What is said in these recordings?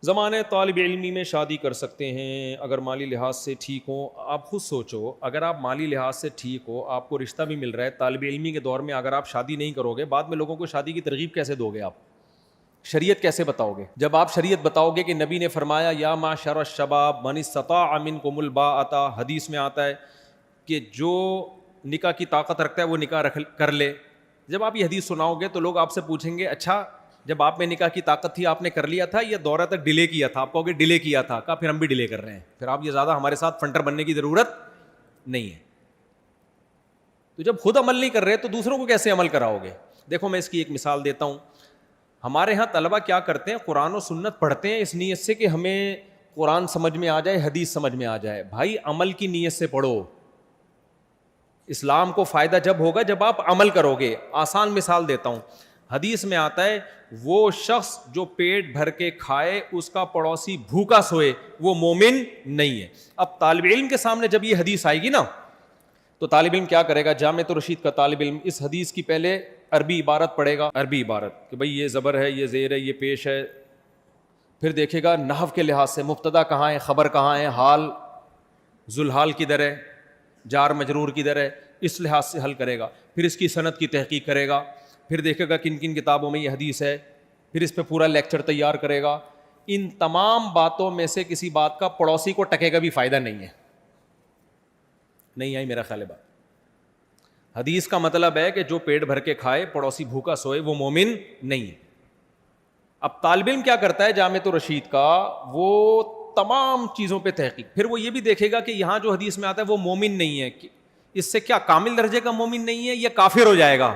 زمانے طالب علمی میں شادی کر سکتے ہیں اگر مالی لحاظ سے ٹھیک ہوں. آپ خود سوچو, اگر آپ مالی لحاظ سے ٹھیک ہو, آپ کو رشتہ بھی مل رہا ہے, طالب علمی کے دور میں اگر آپ شادی نہیں کرو گے, بعد میں لوگوں کو شادی کی ترغیب کیسے دو گے؟ آپ شریعت کیسے بتاؤ گے؟ جب آپ شریعت بتاؤ گے کہ نبی نے فرمایا یا معشر الشباب من استطاع منکم الباءۃ, حدیث میں آتا ہے کہ جو نکاح کی طاقت رکھتا ہے وہ نکاح کر لے. جب آپ یہ حدیث سناؤ گے تو لوگ آپ سے پوچھیں گے اچھا جب آپ میں نکاح کی طاقت تھی آپ نے کر لیا تھا یا دورہ تک ڈیلے کیا تھا؟ آپ کہو گے ڈیلے کیا تھا. کہا پھر ہم بھی ڈیلے کر رہے ہیں, پھر آپ یہ زیادہ ہمارے ساتھ فنٹر بننے کی ضرورت نہیں ہے. تو جب خود عمل نہیں کر رہے تو دوسروں کو کیسے عمل کراؤ گے؟ دیکھو میں اس کی ایک مثال دیتا ہوں. ہمارے ہاں طلبہ کیا کرتے ہیں, قرآن و سنت پڑھتے ہیں اس نیت سے کہ ہمیں قرآن سمجھ میں آ جائے, حدیث سمجھ میں آ جائے. بھائی عمل کی نیت سے پڑھو. اسلام کو فائدہ جب ہوگا جب آپ عمل کرو گے. آسان مثال دیتا ہوں, حدیث میں آتا ہے وہ شخص جو پیٹ بھر کے کھائے اس کا پڑوسی بھوکا سوئے وہ مومن نہیں ہے. اب طالب علم کے سامنے جب یہ حدیث آئے گی نا تو طالب علم کیا کرے گا؟ جامع رشید کا طالب علم اس حدیث کی پہلے عربی عبارت پڑھے گا, عربی عبارت کہ بھئی یہ زبر ہے, یہ زیر ہے, یہ پیش ہے. پھر دیکھے گا نحو کے لحاظ سے مبتدا کہاں ہے, خبر کہاں ہے, حال ذوالحال کدھر ہے, جار مجرور کدھر ہے, اس لحاظ سے حل کرے گا. پھر اس کی سند کی تحقیق کرے گا, پھر دیکھے گا کن کن کتابوں میں یہ حدیث ہے, پھر اس پہ پورا لیکچر تیار کرے گا. ان تمام باتوں میں سے کسی بات کا پڑوسی کو ٹکے گا بھی فائدہ نہیں ہے. نہیں آئی میرا خیال ہے بات؟ حدیث کا مطلب ہے کہ جو پیٹ بھر کے کھائے پڑوسی بھوکا سوئے وہ مومن نہیں ہے. اب طالب علم کیا کرتا ہے جامع رشید کا, وہ تمام چیزوں پہ تحقیق, پھر وہ یہ بھی دیکھے گا کہ یہاں جو حدیث میں آتا ہے وہ مومن نہیں ہے, اس سے کیا کامل درجے کا مومن نہیں ہے یا کافر ہو جائے گا,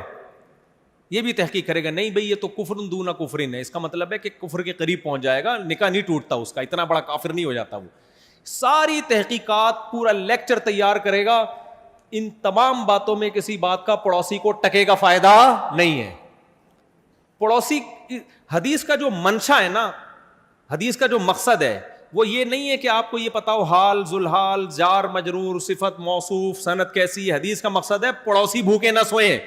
یہ بھی تحقیق کرے گا. نہیں بھئی یہ تو کفر دون کفرن ہے, اس کا مطلب ہے کہ کفر کے قریب پہنچ جائے گا, نکاح نہیں ٹوٹتا اس کا, اتنا بڑا کافر نہیں ہو جاتا وہ. ساری تحقیقات پورا لیکچر تیار کرے گا. ان تمام باتوں میں کسی بات کا پڑوسی کو ٹکے گا فائدہ نہیں ہے. پڑوسی حدیث کا جو منشا ہے نا, حدیث کا جو مقصد ہے وہ یہ نہیں ہے کہ آپ کو یہ پتا ہو حال ذوالحال جار مجرور صفت موصوف سند کیسی ہے. حدیث کا مقصد ہے پڑوسی بھوکے نہ سوئیں.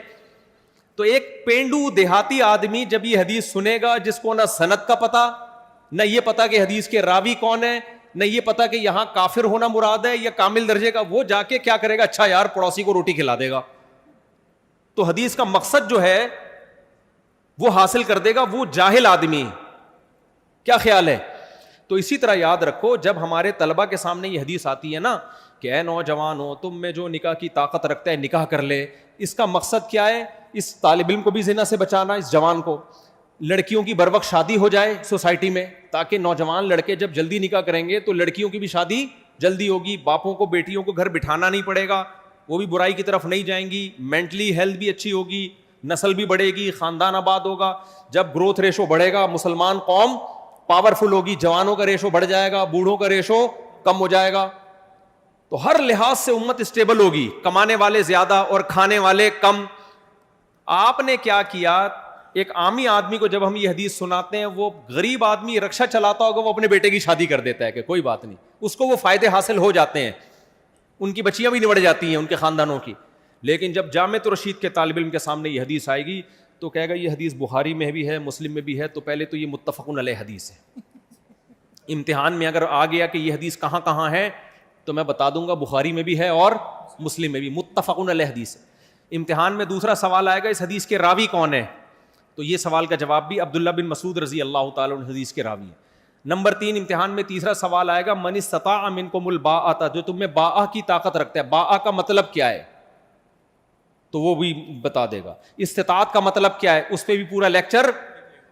تو ایک پینڈو دیہاتی آدمی جب یہ حدیث سنے گا جس کو نہ سند کا پتا, نہ یہ پتا کہ حدیث کے راوی کون ہے, نہ یہ پتا کہ یہاں کافر ہونا مراد ہے یا کامل درجے کا, وہ جا کے کیا کرے گا, اچھا یار پڑوسی کو روٹی کھلا دے گا. تو حدیث کا مقصد جو ہے وہ حاصل کر دے گا وہ جاہل آدمی. کیا خیال ہے؟ تو اسی طرح یاد رکھو جب ہمارے طلبہ کے سامنے یہ حدیث آتی ہے نا کہ اے نوجوان ہو تم میں جو نکاح کی طاقت رکھتا ہے نکاح کر لے, اس کا مقصد کیا ہے؟ اس طالب علم کو بھی زنا سے بچانا, اس جوان کو, لڑکیوں کی بر وقت شادی ہو جائے سوسائٹی میں, تاکہ نوجوان لڑکے جب جلدی نکاح کریں گے تو لڑکیوں کی بھی شادی جلدی ہوگی, باپوں کو بیٹیوں کو گھر بٹھانا نہیں پڑے گا, وہ بھی برائی کی طرف نہیں جائیں گی, مینٹلی ہیلتھ بھی اچھی ہوگی, نسل بھی بڑھے گی, خاندان آباد ہوگا. جب گروتھ ریشو بڑھے گا مسلمان قوم پاورفل ہوگی, جوانوں کا ریشو بڑھ جائے گا, بوڑھوں کا ریشو کم ہو جائے گا. تو ہر لحاظ سے امت اسٹیبل ہوگی, کمانے والے زیادہ اور کھانے والے کم. آپ نے کیا کیا, ایک عامی آدمی کو جب ہم یہ حدیث سناتے ہیں, وہ غریب آدمی رکشا چلاتا ہوگا, وہ اپنے بیٹے کی شادی کر دیتا ہے کہ کوئی بات نہیں, اس کو وہ فائدے حاصل ہو جاتے ہیں, ان کی بچیاں بھی نبڑ جاتی ہیں ان کے خاندانوں کی. لیکن جب جامع رشید کے طالب علم کے سامنے یہ حدیث آئے گی تو کہے گا یہ حدیث بخاری میں بھی ہے, مسلم میں بھی ہے, تو پہلے تو یہ متفق علیہ حدیث ہے. امتحان میں اگر آ گیا کہ یہ حدیث کہاں کہاں ہے تو میں بتا دوں گا بخاری میں بھی ہے اور مسلم میں بھی, متفق علیہ حدیث ہے. امتحان میں دوسرا سوال آئے گا اس حدیث کے راوی کون ہے, تو یہ سوال کا جواب بھی عبداللہ بن مسعود رضی اللہ تعالیٰ عنہ حدیث کے راوی ہیں. نمبر 3 امتحان میں تیسرا سوال آئے گا من استطاع منکم الباءۃ, جو تم میں باء کی طاقت رکھتا ہے, باء کا مطلب کیا ہے تو وہ بھی بتا دے گا. استطاعت کا مطلب کیا ہے اس پہ بھی پورا لیکچر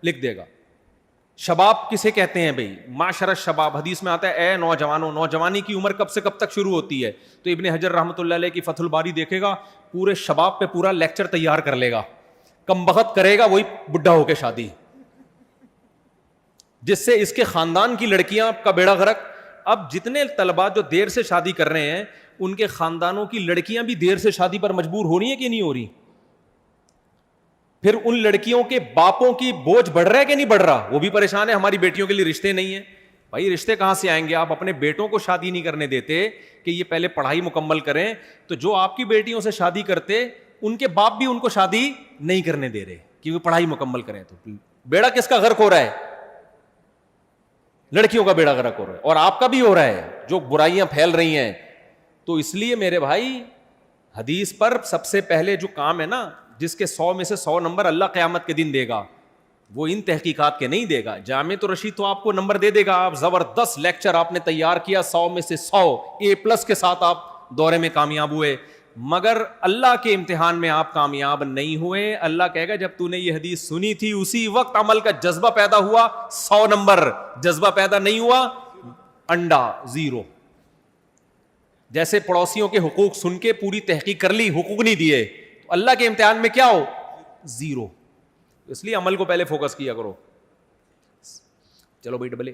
لکھ دے گا. شباب کسے کہتے ہیں بھئی, معاشر الشباب حدیث میں آتا ہے اے نوجوانوں, نوجوانی کی عمر کب سے کب تک شروع ہوتی ہے, تو ابن حجر رحمۃ اللہ علیہ کی فتح الباری دیکھے گا پورے شباب پہ پورا لیکچر تیار کر لے گا. کم بخت کرے گا وہی بڈھا ہو کے شادی, جس سے اس کے خاندان کی لڑکیاں کا بیڑا غرق. اب جتنے طلباء جو دیر سے شادی کر رہے ہیں ان کے خاندانوں کی لڑکیاں بھی دیر سے شادی پر مجبور ہو رہی ہیں کہ نہیں ہو رہی. پھر ان لڑکیوں کے باپوں کی بوجھ بڑھ رہا ہے کہ نہیں بڑھ رہا, وہ بھی پریشان ہے ہماری بیٹیوں کے لیے رشتے نہیں ہیں. بھائی رشتے کہاں سے آئیں گے, آپ اپنے بیٹوں کو شادی نہیں کرنے دیتے کہ یہ پہلے پڑھائی مکمل کریں, تو جو آپ کی بیٹیوں سے شادی کرتے ان کے باپ بھی ان کو شادی نہیں کرنے دے رہے کہ وہ پڑھائی مکمل کریں. تو بیڑا کس کا غرق ہو رہا ہے, لڑکیوں کا بیڑا غرق ہو رہا ہے اور آپ کا بھی ہو رہا ہے, جو برائیاں پھیل رہی ہیں. تو اس لیے میرے بھائی حدیث پر سب سے پہلے جو کام ہے نا, جس کے 100 میں سے 100 نمبر اللہ قیامت کے دن دے گا, وہ ان تحقیقات کے نہیں دے گا. جامع رشید تو آپ کو نمبر دے دے گا, آپ زبردست لیکچر آپ نے تیار کیا, 100 میں سے 100 A+ کے ساتھ آپ دورے میں کامیاب ہوئے, مگر اللہ کے امتحان میں آپ کامیاب نہیں ہوئے. اللہ کہے گا جب تو نے یہ حدیث سنی تھی اسی وقت عمل کا جذبہ پیدا ہوا 100 نمبر, جذبہ پیدا نہیں ہوا انڈا 0. جیسے پڑوسیوں کے حقوق سن کے پوری تحقیق کر لی, حقوق نہیں دیے, تو اللہ کے امتحان میں کیا ہو 0. اس لیے عمل کو پہلے فوکس کیا کرو. چلو بھائی ڈبلے